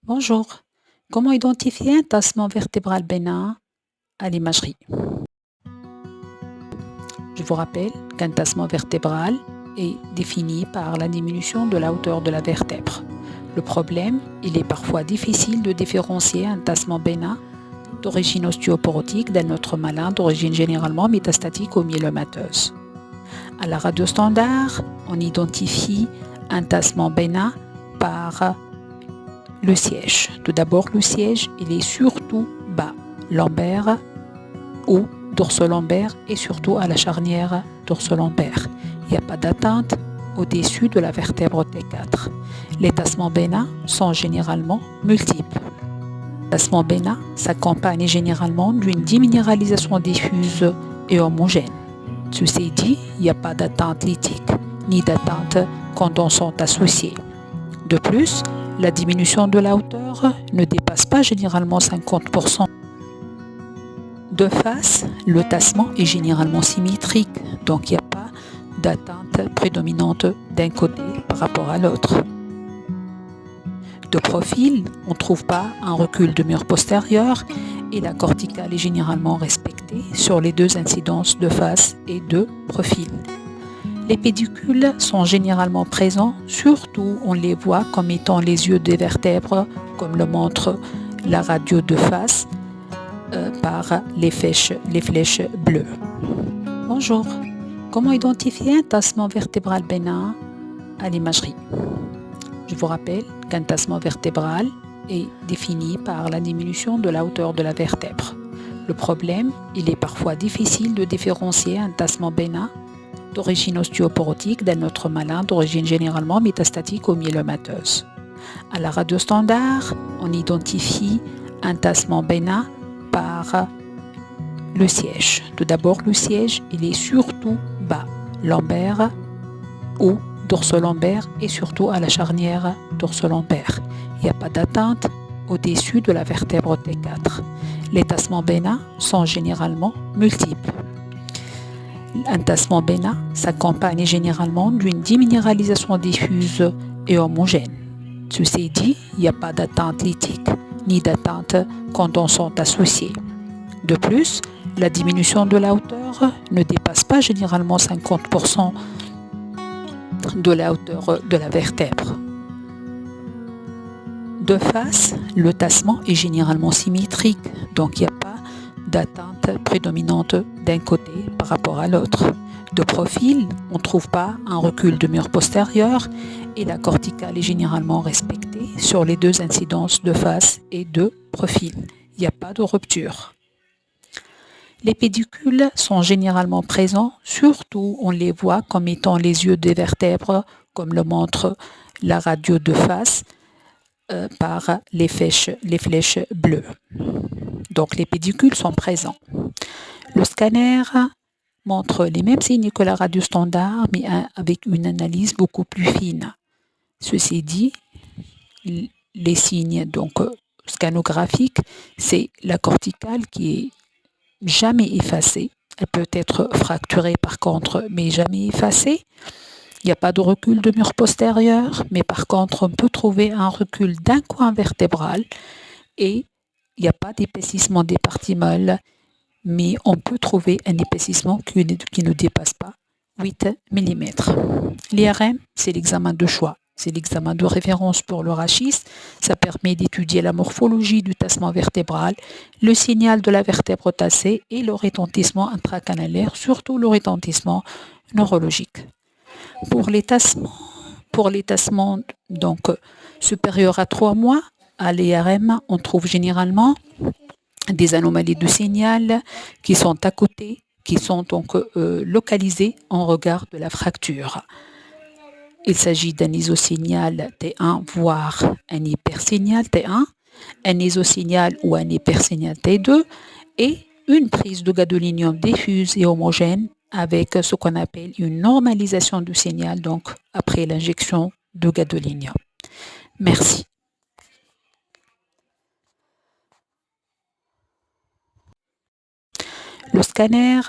Bonjour. Comment identifier un tassement vertébral bénin à l'imagerie? Je vous rappelle qu'un tassement vertébral est défini par la diminution de la hauteur de la vertèbre. Le problème, il est parfois difficile de différencier un tassement bénin d'origine ostéoporotique d'un autre malin d'origine généralement métastatique ou myélomatoeuse. À la radio standard, on identifie un tassement bénin par le siège. Tout d'abord, le siège, il est surtout bas, lombaire ou dorsolombaire et surtout à la charnière dorsolombaire. Il n'y a pas d'atteinte au-dessus de la vertèbre T4. Les tassements bénins sont généralement multiples. Le tassement bénin s'accompagne généralement d'une déminéralisation diffuse et homogène. Ceci dit, il n'y a pas d'atteinte lytique ni d'atteinte condensante associée. De plus, la diminution de la hauteur ne dépasse pas généralement 50%. De face, le tassement est généralement symétrique, donc il n'y a pas d'atteinte prédominante d'un côté par rapport à l'autre. De profil, on ne trouve pas un recul de mur postérieur et la corticale est généralement respectée sur les deux incidences de face et de profil. Les pédicules sont généralement présents, surtout on les voit comme étant les yeux des vertèbres, comme le montre la radio de face par les flèches bleues. Bonjour. Comment identifier un tassement vertébral bénin à l'imagerie? Je vous rappelle qu'un tassement vertébral est défini par la diminution de la hauteur de la vertèbre. Le problème, il est parfois difficile de différencier un tassement bénin d'origine ostéoporotique d'un autre malin d'origine généralement métastatique ou myélomatoeuse. À la radio standard, on identifie un tassement bénin par le siège. Tout d'abord, le siège, il est surtout bas, lombaire ou dorsolombaire et surtout à la charnière dorsolombaire. Il n'y a pas d'atteinte au-dessus de la vertèbre T4. Les tassements bénins sont généralement multiples. Un tassement bénin s'accompagne généralement d'une déminéralisation diffuse et homogène. Ceci dit, il n'y a pas d'atteinte lytique ni d'atteinte condensante associée. De plus, la diminution de la hauteur ne dépasse pas généralement 50% de la hauteur de la vertèbre. De face, le tassement est généralement symétrique, donc il n'y a pas d'atteinte prédominante d'un côté par rapport à l'autre. De profil, on ne trouve pas un recul de mur postérieur et la corticale est généralement respectée sur les deux incidences de face et de profil. Il n'y a pas de rupture. Les pédicules sont généralement présents, surtout on les voit comme étant les yeux des vertèbres, comme le montre la radio de face par les flèches bleues. Donc les pédicules sont présents. Le scanner montre les mêmes signes que la radio standard, mais avec une analyse beaucoup plus fine. Ceci dit, les signes scanographiques, c'est la corticale qui est jamais effacée. Elle peut être fracturée par contre, mais jamais effacée. Il n'y a pas de recul de mur postérieur, mais par contre, on peut trouver un recul d'un coin vertébral et il n'y a pas d'épaississement des parties molles, mais on peut trouver un épaississement qui ne dépasse pas 8 mm. L'IRM, c'est l'examen de choix. C'est l'examen de référence pour le rachis. Ça permet d'étudier la morphologie du tassement vertébral, le signal de la vertèbre tassée et le retentissement intracanalaire, surtout le retentissement neurologique. Pour les tassements supérieurs à 3 mois, à l'IRM, on trouve généralement des anomalies de signal qui sont à côté, qui sont localisées en regard de la fracture. Il s'agit d'un isosignal T1, voire un hypersignal T1, un isosignal ou un hypersignal T2 et une prise de gadolinium diffuse et homogène avec ce qu'on appelle une normalisation du signal, donc après l'injection de gadolinium. Merci. Le scanner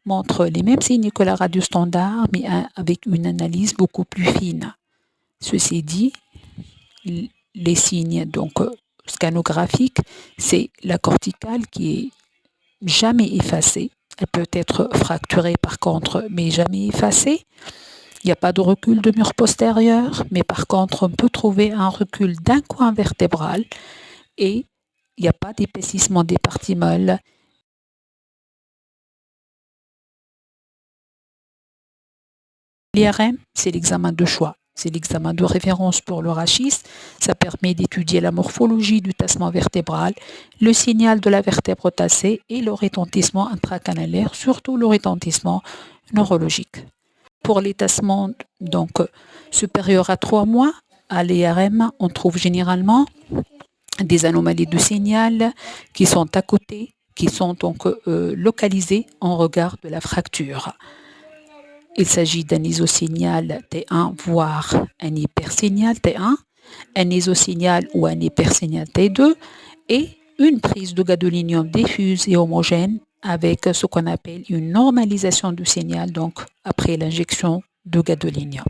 montre les mêmes signes que la radio standard, mais avec une analyse beaucoup plus fine. Ceci dit, les signes scanographiques, c'est la corticale qui est jamais effacée. Elle peut être fracturée par contre, mais jamais effacée. Il n'y a pas de recul de mur postérieur, mais par contre, on peut trouver un recul d'un coin vertébral et il n'y a pas d'épaississement des parties molles. L'IRM, c'est l'examen de choix. C'est l'examen de référence pour le rachis. Ça permet d'étudier la morphologie du tassement vertébral, le signal de la vertèbre tassée et le retentissement intracanalaire, surtout le retentissement neurologique. Pour les tassements supérieurs à 3 mois, à l'IRM, on trouve généralement des anomalies de signal qui sont à côté, qui sont localisées en regard de la fracture. Il s'agit d'un isosignal T1, voire un hypersignal T1, un isosignal ou un hypersignal T2 et une prise de gadolinium diffuse et homogène avec ce qu'on appelle une normalisation du signal, donc après l'injection de gadolinium.